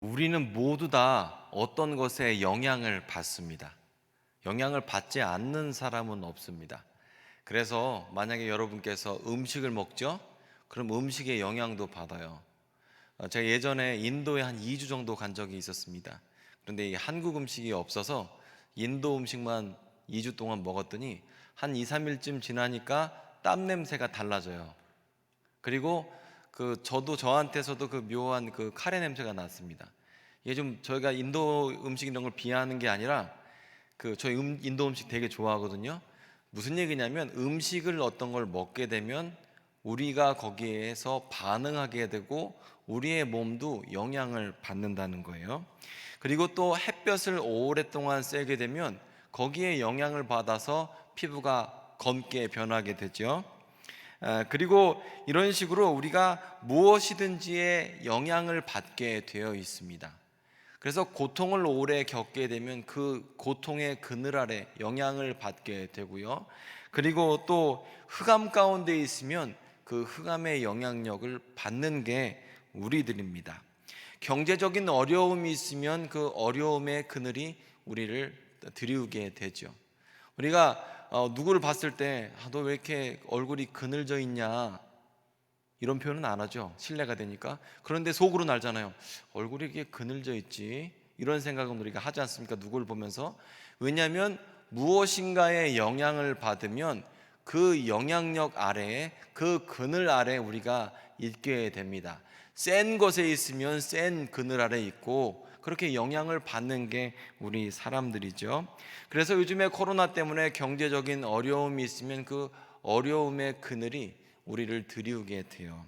우리는 모두 다 어떤 것에 영향을 받습니다. 영향을 받지 않는 사람은 없습니다. 그래서 만약에 여러분께서 음식을 먹죠? 그럼 음식의 영향도 받아요. 제가 예전에 인도에 한 2주 정도 간 적이 있었습니다. 그런데 이 한국 음식이 없어서 인도 음식만 2주 동안 먹었더니 한 2, 3일쯤 지나니까 땀 냄새가 달라져요. 그리고 저도 저한테서도 그 묘한 그 카레 냄새가 났습니다. 이게 좀 저희가 인도 음식 이런 걸 비하하는 게 아니라 저희 인도 음식 되게 좋아하거든요. 무슨 얘기냐면 음식을 어떤 걸 먹게 되면 우리가 거기에서 반응하게 되고 우리의 몸도 영향을 받는다는 거예요. 그리고 또 햇볕을 오랫동안 쐬게 되면 거기에 영향을 받아서 피부가 검게 변하게 되죠. 그리고 이런 식으로 우리가 무엇이든지에 영향을 받게 되어 있습니다. 그래서 고통을 오래 겪게 되면 그 고통의 그늘 아래 영향을 받게 되고요. 그리고 또 흑암 가운데 있으면 그 흑암의 영향력을 받는 게 우리들입니다. 경제적인 어려움이 있으면 그 어려움의 그늘이 우리를 드리우게 되죠. 우리가 누구를 봤을 때 너 왜 이렇게 얼굴이 그늘져 있냐, 이런 표현은 안 하죠. 신뢰가 되니까. 그런데 속으로는 알잖아요. 얼굴이 이렇게 그늘져 있지, 이런 생각은 우리가 하지 않습니까? 누구를 보면서. 왜냐하면 무엇인가의 영향을 받으면 그 영향력 아래에, 그 그늘 아래 우리가 있게 됩니다. 센 것에 있으면 센 그늘 아래 있고, 그렇게 영향을 받는 게 우리 사람들이죠. 그래서 요즘에 코로나 때문에 경제적인 어려움이 있으면 그 어려움의 그늘이 우리를 드리우게 돼요.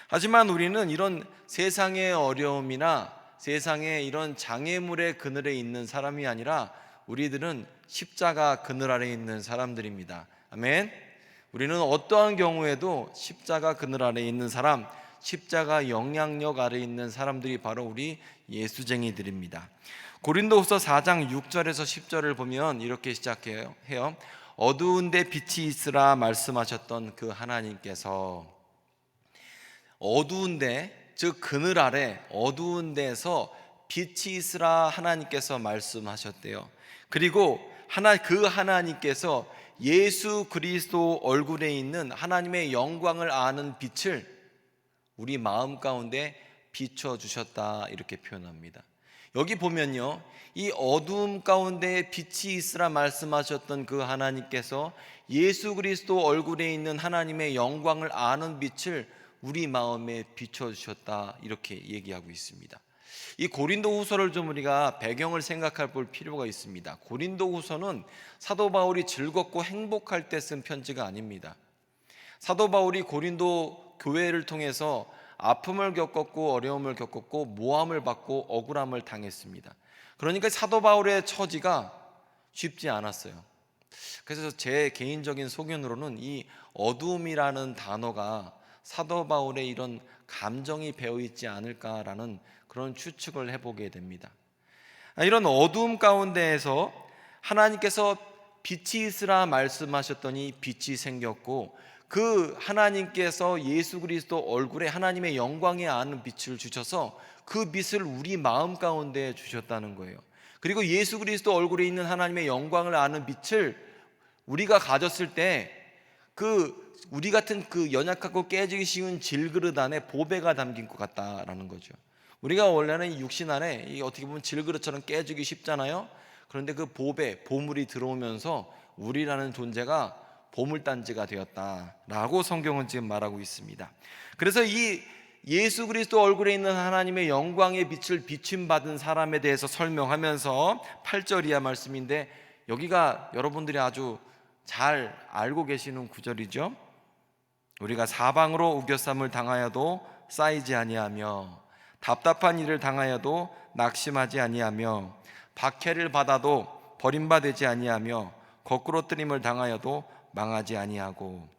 하지만 우리는 이런 세상의 어려움이나 세상의 이런 장애물의 그늘에 있는 사람이 아니라 우리들은 십자가 그늘 아래 있는 사람들입니다. 아멘. 우리는 어떠한 경우에도 십자가 그늘 아래 있는 사람, 십자가 영향력 아래 있는 사람들이 바로 우리 예수쟁이들입니다. 고린도후서 4장 6절에서 10절을 보면 이렇게 시작해요. 어두운데 빛이 있으라 말씀하셨던 그 하나님께서, 어두운데, 즉 그늘 아래 어두운 데서 빛이 있으라 하나님께서 말씀하셨대요. 그리고 그 하나님께서 예수 그리스도 얼굴에 있는 하나님의 영광을 아는 빛을 우리 마음 가운데 비춰 주셨다, 이렇게 표현합니다. 여기 보면요, 이 어두움 가운데 빛이 있으라 말씀하셨던 그 하나님께서 예수 그리스도 얼굴에 있는 하나님의 영광을 아는 빛을 우리 마음에 비춰 주셨다, 이렇게 얘기하고 있습니다. 이 고린도후서를 좀 우리가 배경을 생각할 볼 필요가 있습니다. 고린도후서는 사도 바울이 즐겁고 행복할 때 쓴 편지가 아닙니다. 사도 바울이 고린도 교회를 통해서 아픔을 겪었고 어려움을 겪었고 모함을 받고 억울함을 당했습니다. 그러니까 사도 바울의 처지가 쉽지 않았어요. 그래서 제 개인적인 소견으로는 이 어두움이라는 단어가 사도 바울의 이런 감정이 배어 있지 않을까라는 그런 추측을 해보게 됩니다. 이런 어두움 가운데에서 하나님께서 빛이 있으라 말씀하셨더니 빛이 생겼고, 그 하나님께서 예수 그리스도 얼굴에 하나님의 영광에 아는 빛을 주셔서 그 빛을 우리 마음 가운데 주셨다는 거예요. 그리고 예수 그리스도 얼굴에 있는 하나님의 영광을 아는 빛을 우리가 가졌을 때 우리 같은 그 연약하고 깨지기 쉬운 질그릇 안에 보배가 담긴 것 같다라는 거죠. 우리가 원래는 이 육신 안에 어떻게 보면 질그릇처럼 깨지기 쉽잖아요. 그런데 그 보물이 들어오면서 우리라는 존재가 보물단지가 되었다라고 성경은 지금 말하고 있습니다. 그래서 이 예수 그리스도 얼굴에 있는 하나님의 영광의 빛을 비침받은 사람에 대해서 설명하면서 8절 이하 말씀인데, 여기가 여러분들이 아주 잘 알고 계시는 구절이죠. 우리가 사방으로 우겨쌈을 당하여도 쌓이지 아니하며 답답한 일을 당하여도 낙심하지 아니하며 박해를 받아도 버림받지 아니하며 거꾸로 뜨림을 당하여도 망하지 아니하고,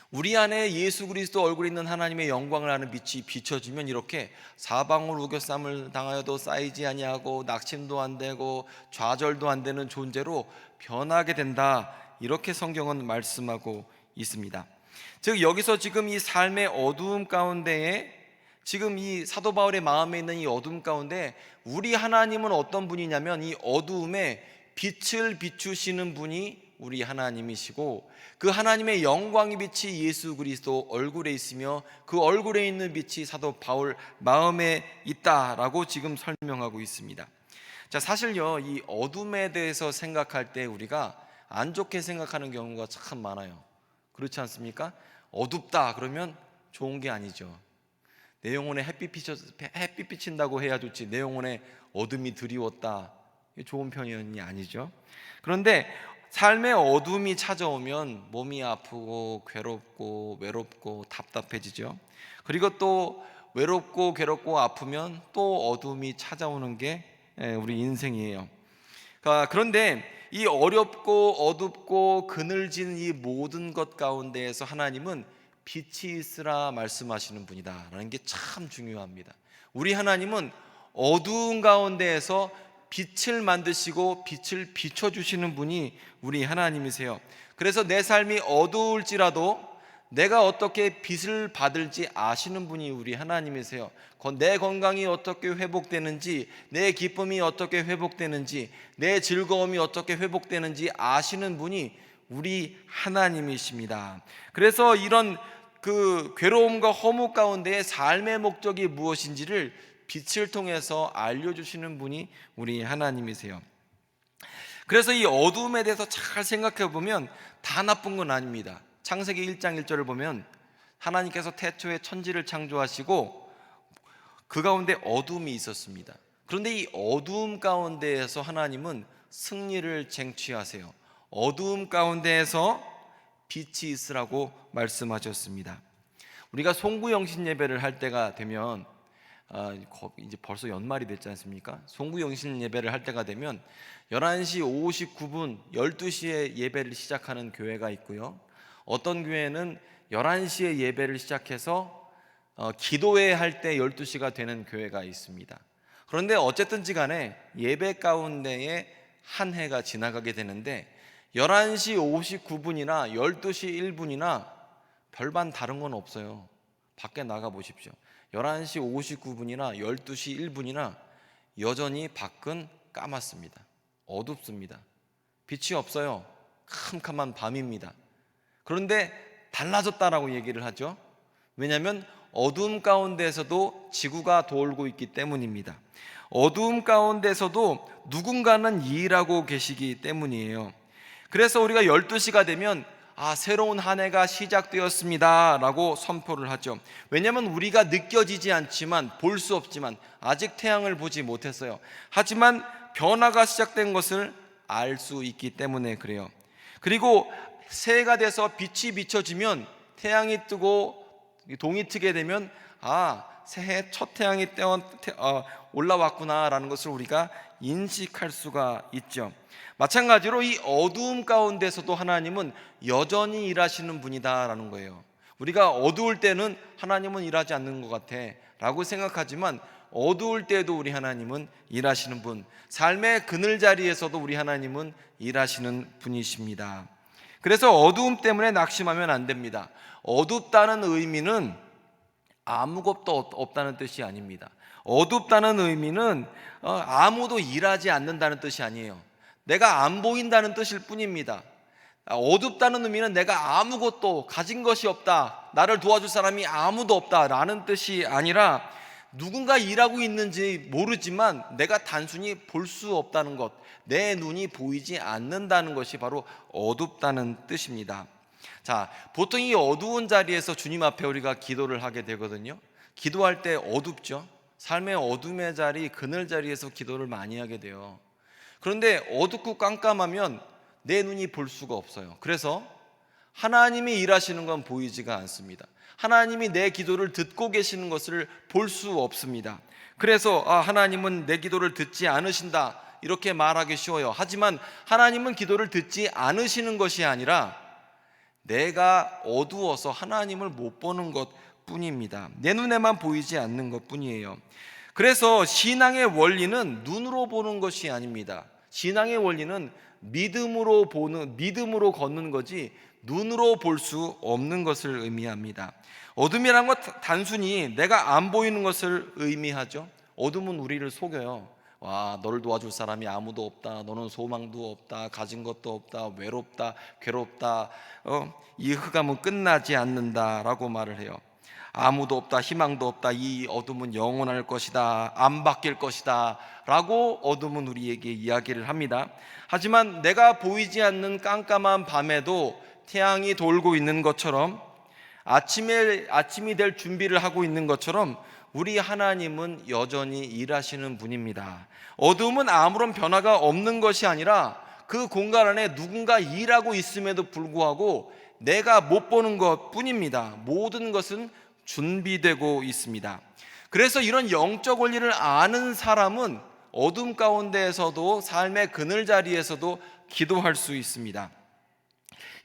우리 안에 예수 그리스도 얼굴에 있는 하나님의 영광을 아는 빛이 비춰지면 이렇게 사방으로 우겨쌈을 당하여도 쌓이지 아니하고 낙심도 안 되고 좌절도 안 되는 존재로 변하게 된다, 이렇게 성경은 말씀하고 있습니다. 즉 여기서 지금 이 삶의 어두움 가운데에 지금 이 사도 바울의 마음에 있는 이 어둠 가운데 우리 하나님은 어떤 분이냐면 이 어두움에 빛을 비추시는 분이 우리 하나님이시고, 그 하나님의 영광의 빛이 예수 그리스도 얼굴에 있으며 그 얼굴에 있는 빛이 사도 바울 마음에 있다라고 지금 설명하고 있습니다. 자, 사실요, 이 어둠에 대해서 생각할 때 우리가 안 좋게 생각하는 경우가 참 많아요. 그렇지 않습니까? 어둡다 그러면 좋은 게 아니죠. 내 영혼에 햇빛 비친다고 해야 좋지, 내 영혼에 어둠이 드리웠다, 좋은 표현이 아니죠. 그런데 삶의 어둠이 찾아오면 몸이 아프고 괴롭고 외롭고 답답해지죠. 그리고 또 외롭고 괴롭고 아프면 또 어둠이 찾아오는 게 우리 인생이에요. 그런데 이 어렵고 어둡고 그늘진 이 모든 것 가운데에서 하나님은 빛이 있으라 말씀하시는 분이다라는 게 참 중요합니다. 우리 하나님은 어두운 가운데에서 빛을 만드시고 빛을 비춰주시는 분이 우리 하나님이세요. 그래서 내 삶이 어두울지라도 내가 어떻게 빛을 받을지 아시는 분이 우리 하나님이세요. 내 건강이 어떻게 회복되는지, 내 기쁨이 어떻게 회복되는지, 내 즐거움이 어떻게 회복되는지 아시는 분이 우리 하나님이십니다. 그래서 이런 그 괴로움과 허무 가운데의 삶의 목적이 무엇인지를 빛을 통해서 알려주시는 분이 우리 하나님이세요. 그래서 이 어둠에 대해서 잘 생각해 보면 다 나쁜 건 아닙니다. 창세기 1장 1절을 보면 하나님께서 태초에 천지를 창조하시고 그 가운데 어둠이 있었습니다. 그런데 이 어두움 가운데에서 하나님은 승리를 쟁취하세요. 어두움 가운데에서 빛이 있으라고 말씀하셨습니다. 우리가 송구영신 예배를 할 때가 되면 이제 벌써 연말이 됐지 않습니까? 송구영신 예배를 할 때가 되면 11시 59분 12시에 예배를 시작하는 교회가 있고요, 어떤 교회는 11시에 예배를 시작해서 기도회 할 때 12시가 되는 교회가 있습니다. 그런데 어쨌든지 간에 예배 가운데에 한 해가 지나가게 되는데 11시 59분이나 12시 1분이나 별반 다른 건 없어요. 밖에 나가 보십시오. 11시 59분이나 12시 1분이나 여전히 밖은 까맣습니다. 어둡습니다. 빛이 없어요. 캄캄한 밤입니다. 그런데 달라졌다라고 얘기를 하죠. 왜냐하면 어두움 가운데서도 지구가 돌고 있기 때문입니다. 어두움 가운데서도 누군가는 일하고 계시기 때문이에요. 그래서 우리가 12시가 되면 새로운 한 해가 시작되었습니다 라고 선포를 하죠. 왜냐하면 우리가 느껴지지 않지만, 볼 수 없지만, 아직 태양을 보지 못했어요. 하지만 변화가 시작된 것을 알 수 있기 때문에 그래요. 그리고 새해가 돼서 빛이 비춰지면, 태양이 뜨고 동이 트게 되면 새해 첫 태양이 올라왔구나 라는 것을 우리가 인식할 수가 있죠. 마찬가지로 이 어두움 가운데서도 하나님은 여전히 일하시는 분이다라는 거예요. 우리가 어두울 때는 하나님은 일하지 않는 것 같아 라고 생각하지만, 어두울 때도 우리 하나님은 일하시는 분, 삶의 그늘자리에서도 우리 하나님은 일하시는 분이십니다. 그래서 어두움 때문에 낙심하면 안 됩니다. 어둡다는 의미는 아무것도 없다는 뜻이 아닙니다. 어둡다는 의미는 아무도 일하지 않는다는 뜻이 아니에요. 내가 안 보인다는 뜻일 뿐입니다. 어둡다는 의미는 내가 아무것도 가진 것이 없다, 나를 도와줄 사람이 아무도 없다라는 뜻이 아니라, 누군가 일하고 있는지 모르지만 내가 단순히 볼 수 없다는 것, 내 눈이 보이지 않는다는 것이 바로 어둡다는 뜻입니다. 자, 보통 이 어두운 자리에서 주님 앞에 우리가 기도를 하게 되거든요. 기도할 때 어둡죠. 삶의 어둠의 자리, 그늘 자리에서 기도를 많이 하게 돼요. 그런데 어둡고 깜깜하면 내 눈이 볼 수가 없어요. 그래서 하나님이 일하시는 건 보이지가 않습니다. 하나님이 내 기도를 듣고 계시는 것을 볼 수 없습니다. 그래서 하나님은 내 기도를 듣지 않으신다, 이렇게 말하기 쉬워요. 하지만 하나님은 기도를 듣지 않으시는 것이 아니라 내가 어두워서 하나님을 못 보는 것 뿐입니다. 내 눈에만 보이지 않는 것 뿐이에요. 그래서 신앙의 원리는 눈으로 보는 것이 아닙니다. 신앙의 원리는 믿음으로 걷는 거지 눈으로 볼 수 없는 것을 의미합니다. 어둠이란 것 단순히 내가 안 보이는 것을 의미하죠. 어둠은 우리를 속여요. 와, 너를 도와줄 사람이 아무도 없다. 너는 소망도 없다. 가진 것도 없다. 외롭다. 괴롭다. 이 흑암은 끝나지 않는다라고 말을 해요. 아무도 없다. 희망도 없다. 이 어둠은 영원할 것이다. 안 바뀔 것이다 라고 어둠은 우리에게 이야기를 합니다. 하지만 내가 보이지 않는 깜깜한 밤에도 태양이 돌고 있는 것처럼, 아침이 될 준비를 하고 있는 것처럼 우리 하나님은 여전히 일하시는 분입니다. 어둠은 아무런 변화가 없는 것이 아니라 그 공간 안에 누군가 일하고 있음에도 불구하고 내가 못 보는 것 뿐입니다. 모든 것은 준비되고 있습니다. 그래서 이런 영적 원리를 아는 사람은 어둠 가운데에서도 삶의 그늘 자리에서도 기도할 수 있습니다.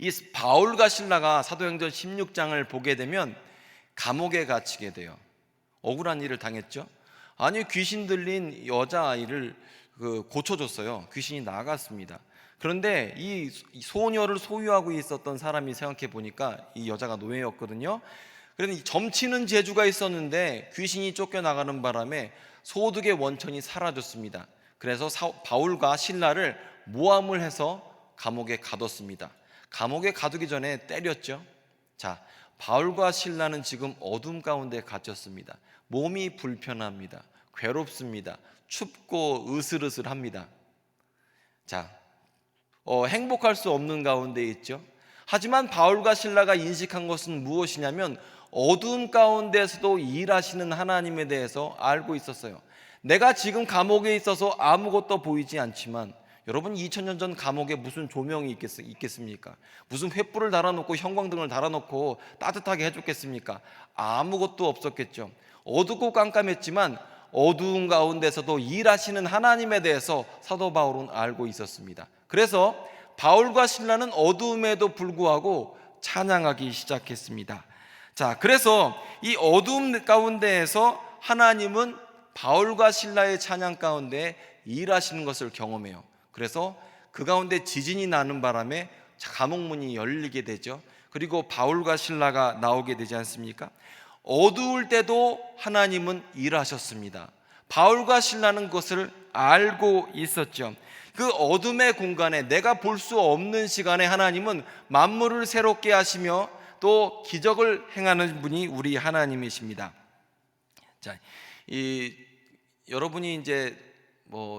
이 바울과 신라가 사도행전 16장을 보게 되면 감옥에 갇히게 돼요. 억울한 일을 당했죠. 아니, 귀신 들린 여자아이를 고쳐줬어요. 귀신이 나갔습니다. 그런데 이 소녀를 소유하고 있었던 사람이 생각해 보니까 이 여자가 노예였거든요. 그런데 점치는 재주가 있었는데 귀신이 쫓겨나가는 바람에 소득의 원천이 사라졌습니다. 그래서 바울과 신라를 모함을 해서 감옥에 가뒀습니다. 감옥에 가두기 전에 때렸죠. 자, 바울과 신라는 지금 어둠 가운데 갇혔습니다. 몸이 불편합니다. 괴롭습니다. 춥고 으슬으슬합니다. 자, 행복할 수 없는 가운데 있죠. 하지만 바울과 신라가 인식한 것은 무엇이냐면 어둠 가운데서도 일하시는 하나님에 대해서 알고 있었어요. 내가 지금 감옥에 있어서 아무것도 보이지 않지만, 여러분 2000년 전 감옥에 무슨 조명이 있겠습니까? 무슨 횃불을 달아놓고 형광등을 달아놓고 따뜻하게 해줬겠습니까? 아무것도 없었겠죠. 어둡고 깜깜했지만 어두운 가운데서도 일하시는 하나님에 대해서 사도 바울은 알고 있었습니다. 그래서 바울과 신라는 어두움에도 불구하고 찬양하기 시작했습니다. 자, 그래서 이 어두움 가운데에서 하나님은 바울과 신라의 찬양 가운데 일하시는 것을 경험해요. 그래서 그 가운데 지진이 나는 바람에 감옥문이 열리게 되죠. 그리고 바울과 신라가 나오게 되지 않습니까? 어두울 때도 하나님은 일하셨습니다. 바울과 신라는 그것을 알고 있었죠. 그 어둠의 공간에, 내가 볼 수 없는 시간에 하나님은 만물을 새롭게 하시며 또 기적을 행하는 분이 우리 하나님이십니다. 자, 여러분이 이제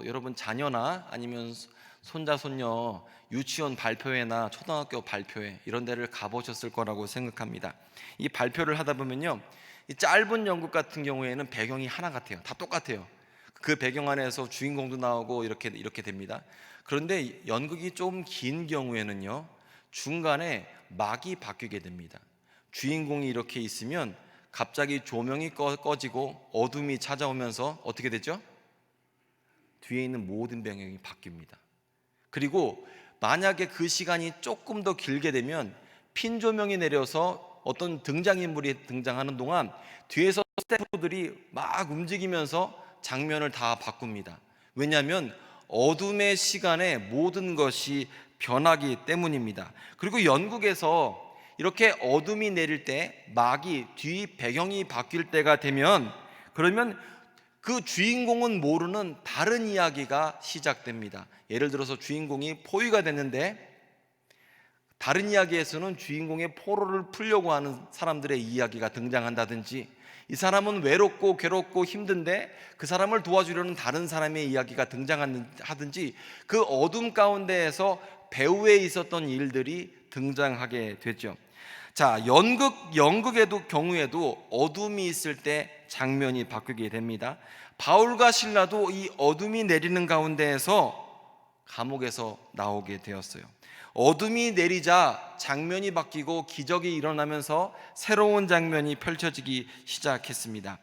여러분 자녀나 아니면 손자 손녀 유치원 발표회나 초등학교 발표회 이런 데를 가보셨을 거라고 생각합니다. 이 발표를 하다 보면요, 이 짧은 연극 같은 경우에는 배경이 하나 같아요. 다 똑같아요. 그 배경 안에서 주인공도 나오고 이렇게 됩니다. 그런데 연극이 좀 긴 경우에는요, 중간에 막이 바뀌게 됩니다. 주인공이 이렇게 있으면 갑자기 조명이 꺼지고 어둠이 찾아오면서 어떻게 되죠? 뒤에 있는 모든 배경이 바뀝니다. 그리고 만약에 그 시간이 조금 더 길게 되면 핀 조명이 내려서 어떤 등장인물이 등장하는 동안 뒤에서 스태프들이 막 움직이면서 장면을 다 바꿉니다. 왜냐하면 어둠의 시간에 모든 것이 변하기 때문입니다. 그리고 연극에서 이렇게 어둠이 내릴 때 막이 뒤 배경이 바뀔 때가 되면, 그러면 그 주인공은 모르는 다른 이야기가 시작됩니다. 예를 들어서 주인공이 포위가 됐는데 다른 이야기에서는 주인공의 포로를 풀려고 하는 사람들의 이야기가 등장한다든지, 이 사람은 외롭고 괴롭고 힘든데 그 사람을 도와주려는 다른 사람의 이야기가 등장하든지, 그 어둠 가운데에서 배후에 있었던 일들이 등장하게 되죠. 자, 연극에도 경우에도 어둠이 있을 때 장면이 바뀌게 됩니다. 바울과 신라도 이 어둠이 내리는 가운데에서 감옥에서 나오게 되었어요. 어둠이 내리자 장면이 바뀌고 기적이 일어나면서 새로운 장면이 펼쳐지기 시작했습니다.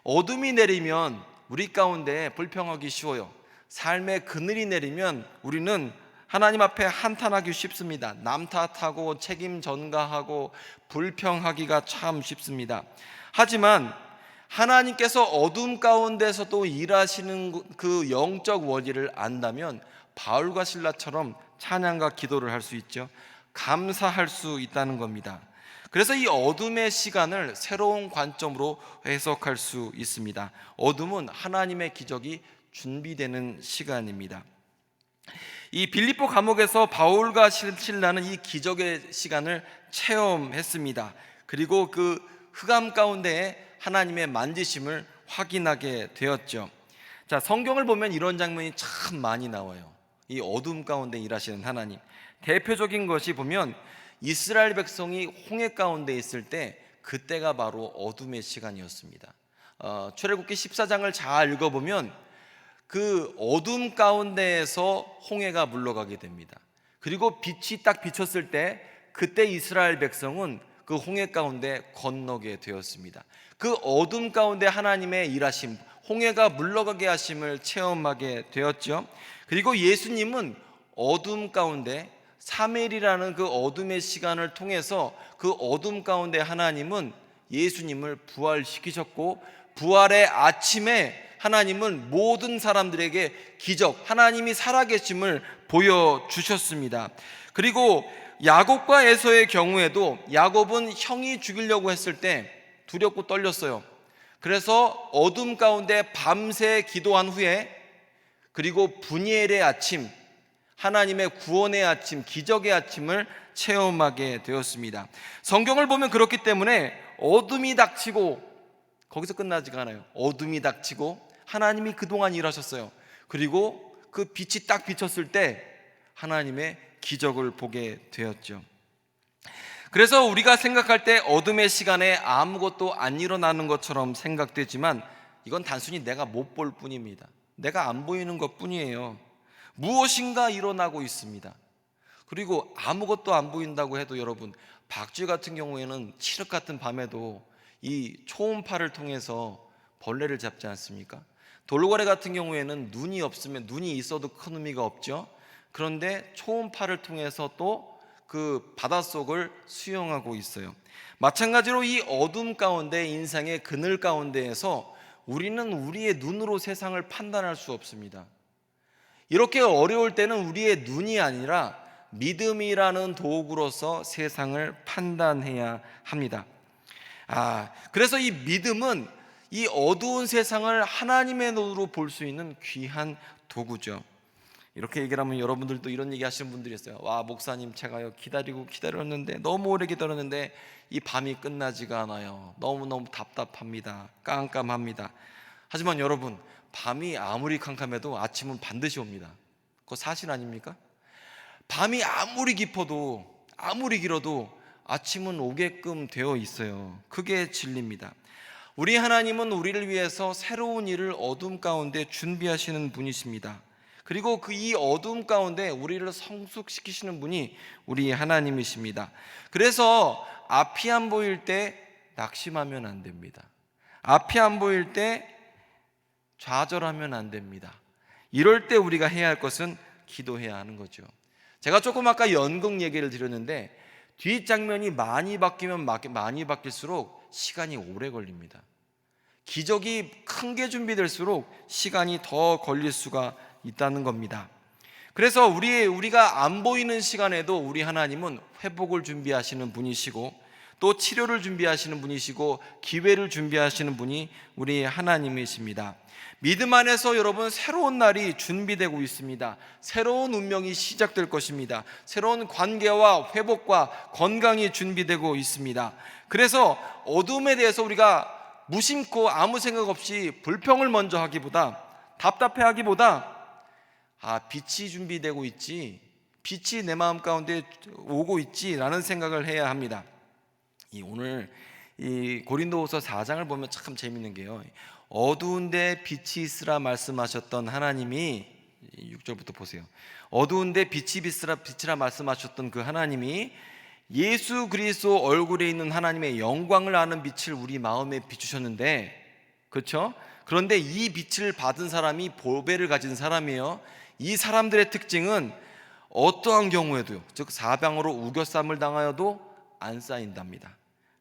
어둠이 내리면 우리 가운데 불평하기 쉬워요. 삶의 그늘이 내리면 우리는 하나님 앞에 한탄하기 쉽습니다. 남 탓하고 책임 전가하고 불평하기가 참 쉽습니다. 하지만 하나님께서 어둠 가운데서도 일하시는 그 영적 원리를 안다면 바울과 신라처럼 찬양과 기도를 할 수 있죠. 감사할 수 있다는 겁니다. 그래서 이 어둠의 시간을 새로운 관점으로 해석할 수 있습니다. 어둠은 하나님의 기적이 준비되는 시간입니다. 이 빌립보 감옥에서 바울과 실라는 이 기적의 시간을 체험했습니다. 그리고 그 흑암 가운데에 하나님의 만지심을 확인하게 되었죠. 자, 성경을 보면 이런 장면이 참 많이 나와요. 이 어둠 가운데 일하시는 하나님. 대표적인 것이 보면 이스라엘 백성이 홍해 가운데 있을 때 그때가 바로 어둠의 시간이었습니다. 출애굽기 14장을 잘 읽어보면 그 어둠 가운데에서 홍해가 물러가게 됩니다. 그리고 빛이 딱 비쳤을 때 그때 이스라엘 백성은 그 홍해 가운데 건너게 되었습니다. 그 어둠 가운데 하나님의 일하심, 홍해가 물러가게 하심을 체험하게 되었죠. 그리고 예수님은 어둠 가운데 3일이라는 그 어둠의 시간을 통해서 그 어둠 가운데 하나님은 예수님을 부활시키셨고, 부활의 아침에 하나님은 모든 사람들에게 기적, 하나님이 살아계심을 보여주셨습니다. 그리고 야곱과 에서의 경우에도 야곱은 형이 죽이려고 했을 때 두렵고 떨렸어요. 그래서 어둠 가운데 밤새 기도한 후에, 그리고 분이엘의 아침, 하나님의 구원의 아침, 기적의 아침을 체험하게 되었습니다. 성경을 보면 그렇기 때문에 어둠이 닥치고, 거기서 끝나지가 않아요. 어둠이 닥치고 하나님이 그동안 일하셨어요. 그리고 그 빛이 딱 비쳤을 때 하나님의 기적을 보게 되었죠. 그래서 우리가 생각할 때 어둠의 시간에 아무것도 안 일어나는 것처럼 생각되지만 이건 단순히 내가 못 볼 뿐입니다. 내가 안 보이는 것 뿐이에요. 무엇인가 일어나고 있습니다. 그리고 아무것도 안 보인다고 해도 여러분, 박쥐 같은 경우에는 칠흑 같은 밤에도 이 초음파를 통해서 벌레를 잡지 않습니까? 돌고래 같은 경우에는 눈이 없으면, 눈이 있어도 큰 의미가 없죠. 그런데 초음파를 통해서 또 그 바닷속을 수영하고 있어요. 마찬가지로 이 어둠 가운데, 인생의 그늘 가운데에서 우리는 우리의 눈으로 세상을 판단할 수 없습니다. 이렇게 어려울 때는 우리의 눈이 아니라 믿음이라는 도구로서 세상을 판단해야 합니다. 그래서 이 믿음은 이 어두운 세상을 하나님의 눈으로 볼 수 있는 귀한 도구죠. 이렇게 얘기를 하면 여러분들도 이런 얘기 하시는 분들이 있어요. 와, 목사님, 제가요 기다렸는데, 너무 오래 기다렸는데 이 밤이 끝나지가 않아요. 너무너무 답답합니다. 깜깜합니다. 하지만 여러분, 밤이 아무리 캄캄해도 아침은 반드시 옵니다. 그거 사실 아닙니까? 밤이 아무리 깊어도, 아무리 길어도 아침은 오게끔 되어 있어요. 그게 진리입니다. 우리 하나님은 우리를 위해서 새로운 일을 어둠 가운데 준비하시는 분이십니다. 그리고 그 이 어둠 가운데 우리를 성숙시키시는 분이 우리 하나님이십니다. 그래서 앞이 안 보일 때 낙심하면 안 됩니다. 앞이 안 보일 때 좌절하면 안 됩니다. 이럴 때 우리가 해야 할 것은 기도해야 하는 거죠. 제가 조금 아까 연극 얘기를 드렸는데, 뒷장면이 많이 바뀌면 많이 바뀔수록 시간이 오래 걸립니다. 기적이 큰 게 준비될수록 시간이 더 걸릴 수가 있다는 겁니다. 그래서 우리가 안 보이는 시간에도 우리 하나님은 회복을 준비하시는 분이시고, 또 치료를 준비하시는 분이시고, 기회를 준비하시는 분이 우리 하나님이십니다. 믿음 안에서 여러분, 새로운 날이 준비되고 있습니다. 새로운 운명이 시작될 것입니다. 새로운 관계와 회복과 건강이 준비되고 있습니다. 그래서 어둠에 대해서 우리가 무심코 아무 생각 없이 불평을 먼저 하기보다, 답답해하기보다, 빛이 준비되고 있지, 빛이 내 마음 가운데 오고 있지 라는 생각을 해야 합니다. 오늘 이 고린도후서 4장을 보면 참 재밌는 게요, 어두운데 빛이 있으라 말씀하셨던 하나님이, 6절부터 보세요. 어두운데 빛이 있으라 말씀하셨던 그 하나님이 예수 그리스도 얼굴에 있는 하나님의 영광을 아는 빛을 우리 마음에 비추셨는데, 그렇죠? 그런데 이 빛을 받은 사람이 보배를 가진 사람이에요. 이 사람들의 특징은 어떠한 경우에도요, 즉 사방으로 우겨쌈을 당하여도 안 쌓인답니다.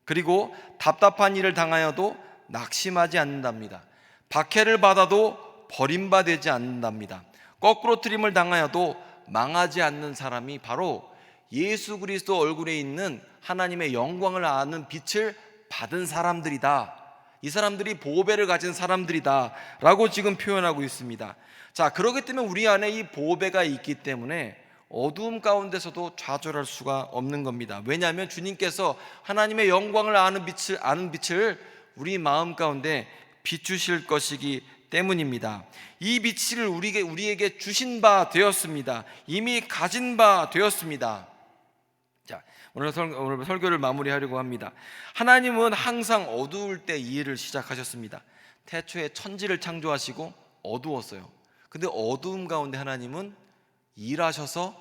그리고 답답한 일을 당하여도 낙심하지 않는답니다. 박해를 받아도 버림받지 않는답니다. 거꾸로 트림을 당하여도 망하지 않는 사람이 바로 예수 그리스도 얼굴에 있는 하나님의 영광을 아는 빛을 받은 사람들이다. 이 사람들이 보배를 가진 사람들이다 라고 지금 표현하고 있습니다. 자, 그렇기 때문에 우리 안에 이 보배가 있기 때문에 어두움 가운데서도 좌절할 수가 없는 겁니다. 왜냐하면 주님께서 하나님의 영광을 아는 빛을 우리 마음 가운데 비추실 것이기 때문입니다. 이 빛을 우리에게 주신 바 되었습니다. 이미 가진 바 되었습니다. 자, 오늘 설교를 마무리하려고 합니다. 하나님은 항상 어두울 때 이 일을 시작하셨습니다. 태초에 천지를 창조하시고 어두웠어요. 근데 어두움 가운데 하나님은 일하셔서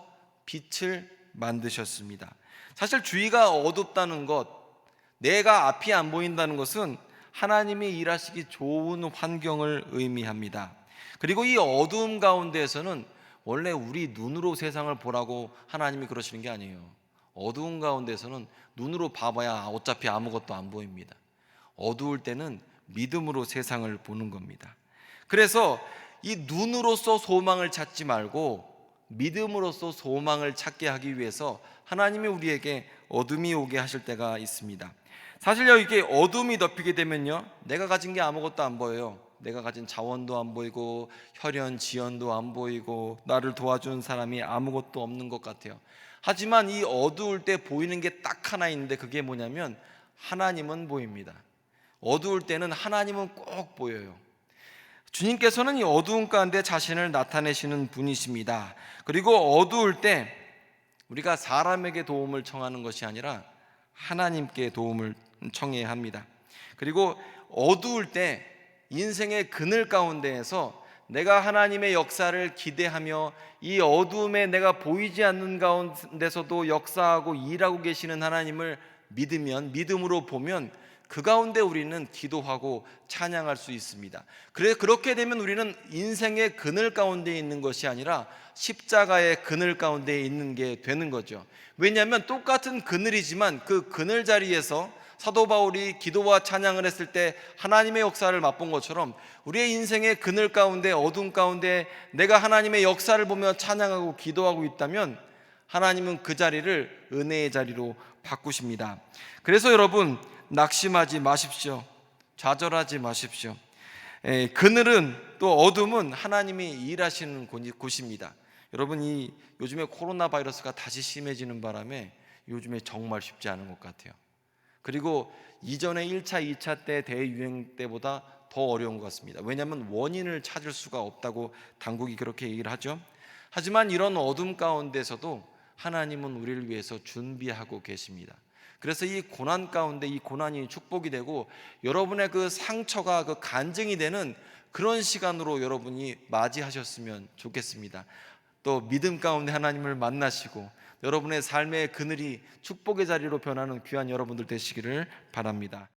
빛을 만드셨습니다. 사실 주위가 어둡다는 것, 내가 앞이 안 보인다는 것은 하나님이 일하시기 좋은 환경을 의미합니다. 그리고 이 어두움 가운데에서는 원래 우리 눈으로 세상을 보라고 하나님이 그러시는 게 아니에요. 어두운 가운데서는 눈으로 봐봐야 어차피 아무것도 안 보입니다. 어두울 때는 믿음으로 세상을 보는 겁니다. 그래서 이 눈으로서 소망을 찾지 말고 믿음으로써 소망을 찾게 하기 위해서 하나님이 우리에게 어둠이 오게 하실 때가 있습니다. 사실요, 이게 어둠이 덮이게 되면요, 내가 가진 게 아무것도 안 보여요. 내가 가진 자원도 안 보이고 혈연 지연도 안 보이고 나를 도와준 사람이 아무것도 없는 것 같아요. 하지만 이 어두울 때 보이는 게 딱 하나 있는데, 그게 뭐냐면 하나님은 보입니다. 어두울 때는 하나님은 꼭 보여요. 주님께서는 이 어두운 가운데 자신을 나타내시는 분이십니다. 그리고 어두울 때 우리가 사람에게 도움을 청하는 것이 아니라 하나님께 도움을 청해야 합니다. 그리고 어두울 때 인생의 그늘 가운데에서 내가 하나님의 역사를 기대하며 이 어두움에 내가 보이지 않는 가운데서도 역사하고 일하고 계시는 하나님을 믿음으로 보면 그 가운데 우리는 기도하고 찬양할 수 있습니다. 그렇게 되면 우리는 인생의 그늘 가운데 있는 것이 아니라 십자가의 그늘 가운데 있는 게 되는 거죠. 왜냐하면 똑같은 그늘이지만 그 그늘 자리에서 사도 바울이 기도와 찬양을 했을 때 하나님의 역사를 맛본 것처럼 우리의 인생의 그늘 가운데, 어둠 가운데 내가 하나님의 역사를 보며 찬양하고 기도하고 있다면 하나님은 그 자리를 은혜의 자리로 바꾸십니다. 그래서 여러분, 낙심하지 마십시오. 좌절하지 마십시오. 그늘은, 또 어둠은 하나님이 일하시는 곳입니다. 여러분, 이 요즘에 코로나 바이러스가 다시 심해지는 바람에 요즘에 정말 쉽지 않은 것 같아요. 그리고 이전에 1차, 2차 때 대유행 때보다 더 어려운 것 같습니다. 왜냐하면 원인을 찾을 수가 없다고 당국이 그렇게 얘기를 하죠. 하지만 이런 어둠 가운데서도 하나님은 우리를 위해서 준비하고 계십니다. 그래서 이 고난 가운데 이 고난이 축복이 되고 여러분의 그 상처가 그 간증이 되는 그런 시간으로 여러분이 맞이하셨으면 좋겠습니다. 또 믿음 가운데 하나님을 만나시고 여러분의 삶의 그늘이 축복의 자리로 변하는 귀한 여러분들 되시기를 바랍니다.